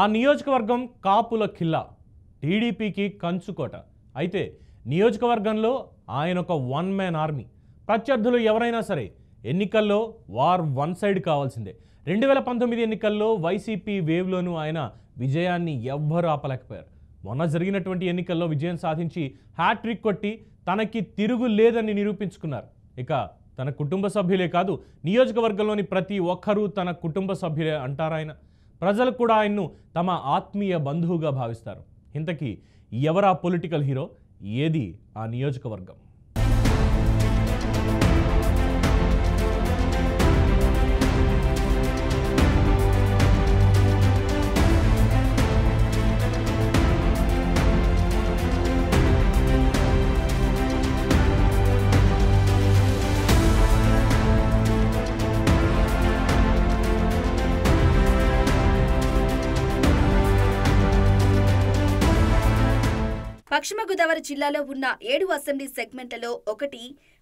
ఆ నియోజకవర్గం కాపుల ఖిల్లా, టీడీపీకి కంచుకోట. అయితే నియోజకవర్గంలో ఆయన ఒక వన్ మ్యాన్ ఆర్మీ. ప్రత్యర్థులు ఎవరైనా సరే ఎన్నికల్లో వార్ వన్ సైడ్ కావాల్సిందే. 2019 ఎన్నికల్లో వైసీపీ వేవ్లోనూ ఆయన విజయాన్ని ఎవ్వరూ ఆపలేకపోయారు. మొన్న జరిగినటువంటి ఎన్నికల్లో విజయం సాధించి హ్యాట్రిక్ కొట్టి తనకి తిరుగు లేదని నిరూపించుకున్నారు. ఇక తన కుటుంబ సభ్యులే కాదు, నియోజకవర్గంలోని ప్రతి ఒక్కరూ తన కుటుంబ సభ్యులే అంటారాయన. ప్రజలు కూడా ఆయన్ను తమ ఆత్మీయ బంధువుగా భావిస్తారు. ఇంతకీ ఎవరా పొలిటికల్ హీరో? ఏది ఆ నియోజకవర్గం? పశ్చిమ గోదావరి జిల్లాలో ఉన్న 7 అసెంబ్లీ సెగ్మెంట్లలో ఒకటి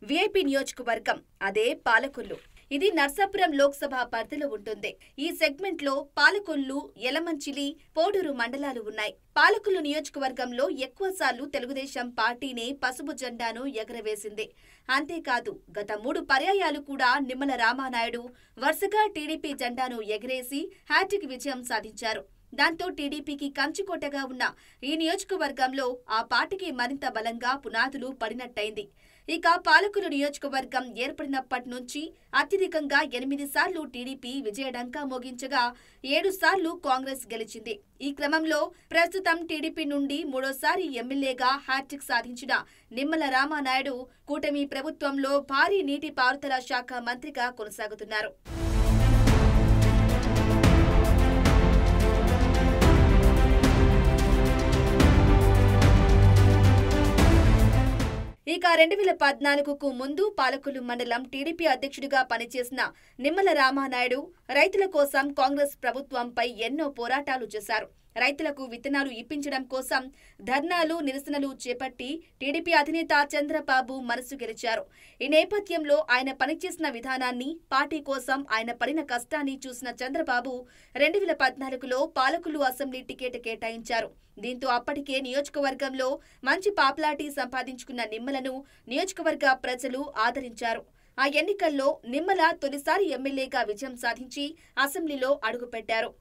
వీఐపీ నియోజకవర్గం, అదే పాలకొల్లు. ఇది నర్సాపురం లోక్సభ పరిధిలో ఉంటుంది. ఈ సెగ్మెంట్ లో పాలకొల్లు, యలమంచిలి, పోడూరు మండలాలు ఉన్నాయి. పాలకొల్లు నియోజకవర్గంలో ఎక్కువసార్లు తెలుగుదేశం పార్టీనే పసుపు జెండాను ఎగరవేసింది. అంతేకాదు గత 3 పర్యాయాలు కూడా నిమ్మల రామానాయుడు వరుసగా టీడీపీ జెండాను ఎగరేసి హ్యాట్రిక్ విజయం సాధించారు. దాంతో టీడీపీకి కంచుకోటగా ఉన్న ఈ నియోజకవర్గంలో ఆ పార్టీకి మరింత బలంగా పునాదులు పడినట్టయింది. ఇక పాలకొల్లు నియోజకవర్గం ఏర్పడినప్పటి నుంచి అత్యధికంగా 8 సార్లు టీడీపీ విజయడంకా మోగించగా 7 సార్లు కాంగ్రెస్ గెలిచింది. ఈ క్రమంలో ప్రస్తుతం టీడీపీ నుండి 3వ ఎమ్మెల్యేగా హ్యాట్రిక్ సాధించిన నిమ్మల రామానాయుడు కూటమి ప్రభుత్వంలో భారీ నీటిపారుదల శాఖ మంత్రిగా కొనసాగుతున్నారు. ఇక 2014కు ముందు పాలకొల్లు మండలం టీడీపీ అధ్యక్షుడిగా పనిచేసిన నిమ్మల రామానాయుడు రైతుల కోసం కాంగ్రెస్ ప్రభుత్వంపై ఎన్నో పోరాటాలు చేశారు. రైతులకు విత్తనాలు ఇప్పించడం కోసం ధర్నాలు, నిరసనలు చేపట్టి టీడీపీ అధినేత చంద్రబాబు మనసు గెలిచారు. ఈ నేపథ్యంలో ఆయన పనిచేసిన విధానాన్ని, పార్టీ కోసం ఆయన పడిన కష్టాన్ని చూసిన చంద్రబాబు 2014లో పాలకొల్లు అసెంబ్లీ టికెట్ కేటాయించారు. దీంతో అప్పటికే నియోజకవర్గంలో మంచి పాపులారిటీ సంపాదించుకున్న నిమ్మలను నియోజకవర్గ ప్రజలు ఆదరించారు. ఆ ఎన్నికల్లో నిమ్మల తొలిసారి ఎమ్మెల్యేగా విజయం సాధించి అసెంబ్లీలో అడుగుపెట్టారు.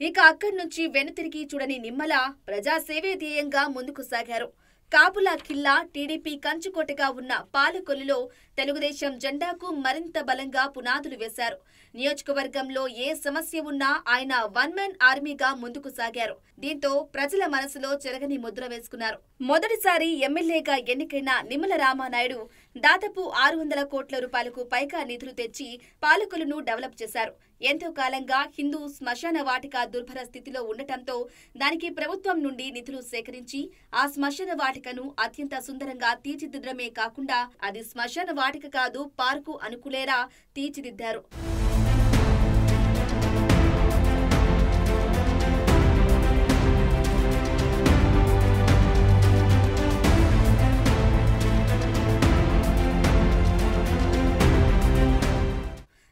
ఇక అక్కడి నుంచి వెనుతిరిగి చూడని నిమ్మల ప్రజాసేవే ధ్యేయంగా ముందుకు సాగారు. కాపుల ఖిల్లా, టీడీపీ కంచుకోటగా ఉన్న పాలకొల్లులో తెలుగుదేశం జెండాకు మరింత బలంగా పునాదులు వేశారు. నియోజకవర్గంలో ఏ సమస్య ఉన్నా ఆయన వన్ మ్యాన్ ఆర్మీగా ముందుకు సాగారు. దీంతో ప్రజల మనసులో చెరగని ముద్ర వేసుకున్నారు. మొదటిసారి ఎమ్మెల్యేగా ఎన్నికైన నిమ్మల రామానాయుడు దాదాపు 600 కోట్ల రూపాయలకు పైగా నిధులు తెచ్చి పాలకొల్లును డెవలప్ చేశారు. ఎంతో కాలంగా హిందూ శ్మశాన వాటిక దుర్భర స్థితిలో ఉండటంతో దానికి ప్రభుత్వం నుండి నిధులు సేకరించి ఆ శ్మశాన వాటికను అత్యంత సుందరంగా తీర్చిదిద్దడమే కాకుండా అది శ్మశాన వాటిక కాదు, పార్కు అనుకునేలా తీర్చిదిద్దారు.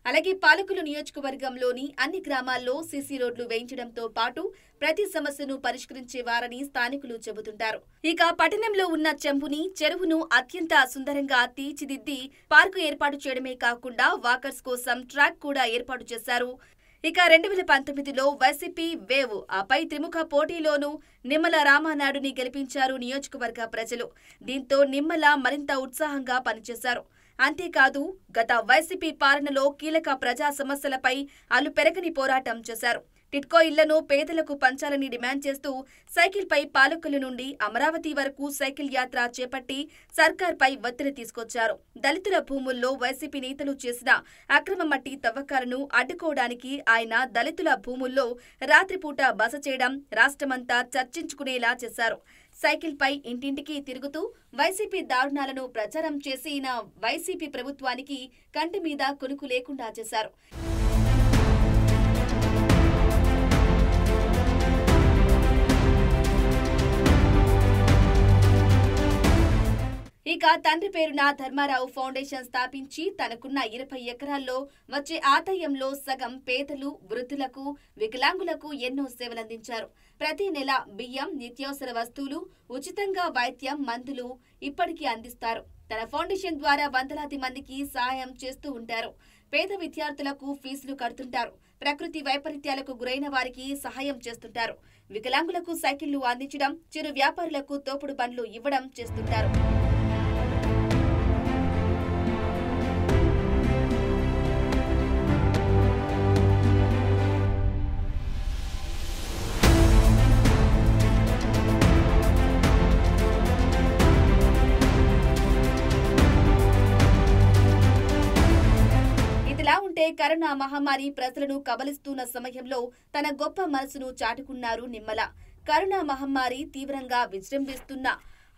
అలాగే పాలకొల్లు నియోజకవర్గంలోని అన్ని గ్రామాల్లో సీసీ రోడ్లు వేయించడంతో పాటు ప్రతి సమస్యను పరిష్కరించేవారని స్థానికులు చెబుతుంటారు. ఇక పట్టణంలో ఉన్న చెరువును అత్యంత సుందరంగా తీర్చిదిద్ది పార్కు ఏర్పాటు చేయడమే కాకుండా వాకర్స్ కోసం ట్రాక్ కూడా ఏర్పాటు చేశారు. ఇక 2019లో వైసీపీ వేవ్, ఆపై త్రిముఖ పోటీలోనూ నిమ్మల రామానాయుడుని గెలిపించారు నియోజకవర్గ ప్రజలు. దీంతో నిమ్మల మరింత ఉత్సాహంగా పనిచేశారు. అంతేకాదు గత వైసీపీ పాలనలో కీలక ప్రజా సమస్యలపై అలుపెరగని పోరాటం చేశారు. టిడ్కో ఇళ్లను పేదలకు పంచాలని డిమాండ్ చేస్తూ సైకిల్పై పాలకొల్లు నుండి అమరావతి వరకు సైకిల్ యాత్ర చేపట్టి సర్కార్పై ఒత్తిడి తీసుకొచ్చారు. దళితుల భూముల్లో వైసీపీ నేతలు చేసిన అక్రమ మట్టి తవ్వకాలను అడ్డుకోవడానికి ఆయన దళితుల భూముల్లో రాత్రిపూట బస చేయడం రాష్ట్రమంతా చర్చించుకునేలా చేశారు. సైకిల్పై ఇంటింటికి తిరుగుతూ వైసీపీ దారుణాలను ప్రచారం చేసిన వైసీపీ ప్రభుత్వానికి కంటి మీద కొనుకు లేకుండా చేశారు. ఇక తండ్రి పేరున ధర్మారావు ఫౌండేషన్ స్థాపించి తనకున్న 20 ఎకరాల్లో వచ్చే ఆదాయంలో సగం పేదలు, వృద్ధులకు, వికలాంగులకు ఎన్నో సేవలందించారు. ప్రతి నెల బియ్యం, నిత్యావసర వస్తువులు, ఉచితంగా వైద్యం, మందులు ఇప్పటికీ అందిస్తారు. తన ఫౌండేషన్ ద్వారా వందలాది మందికి సహాయం చేస్తూ ఉంటారు. పేద విద్యార్థులకు ఫీజులు కడుతుంటారు. ప్రకృతి వైపరీత్యాలకు గురైన వారికి సహాయం చేస్తుంటారు. వికలాంగులకు సైకిళ్లు అందించడం, చిరు వ్యాపారులకు తోపుడు బండ్లు ఇవ్వడం చేస్తుంటారు. ఇదిలా ఉంటే కరోనా మహమ్మారి ప్రజలను కబలిస్తున్న సమయంలో తన గొప్ప మనసును చాటుకున్నారు నిమ్మల. కరోనా మహమ్మారి తీవ్రంగా విజృంభిస్తున్న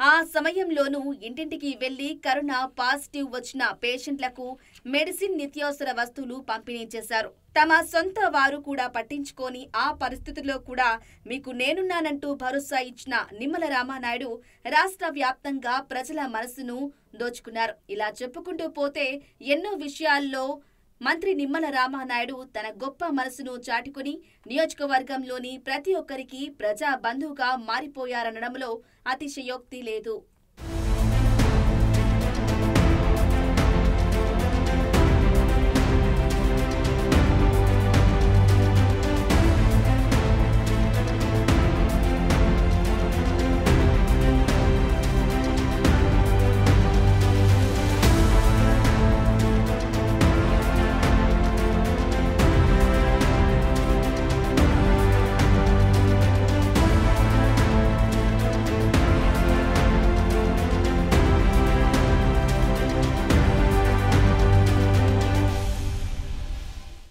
ఆ సమయంలోనూ ఇంటింటికి వెళ్లి కరోనా పాజిటివ్ వచ్చిన పేషెంట్లకు మెడిసిన్, నిత్యావసర వస్తువులు పంపిణీ చేశారు. తమ సొంత వారు కూడా పట్టించుకొని ఆ పరిస్థితుల్లో కూడా మీకు నేనున్నానంటూ భరోసా ఇచ్చిన నిమ్మల రామానాయుడు రాష్ట్ర వ్యాప్తంగా ప్రజల మనసును దోచుకున్నారు. ఇలా చెప్పుకుంటూ పోతే ఎన్నో విషయాల్లో మంత్రి నిమ్మల రామానాయుడు తన గొప్ప మనసును చాటుకుని నియోజకవర్గంలోని ప్రతి ఒక్కరికి ప్రజా బంధువుగా మారిపోయారనడంలో అతిశయోక్తి లేదు.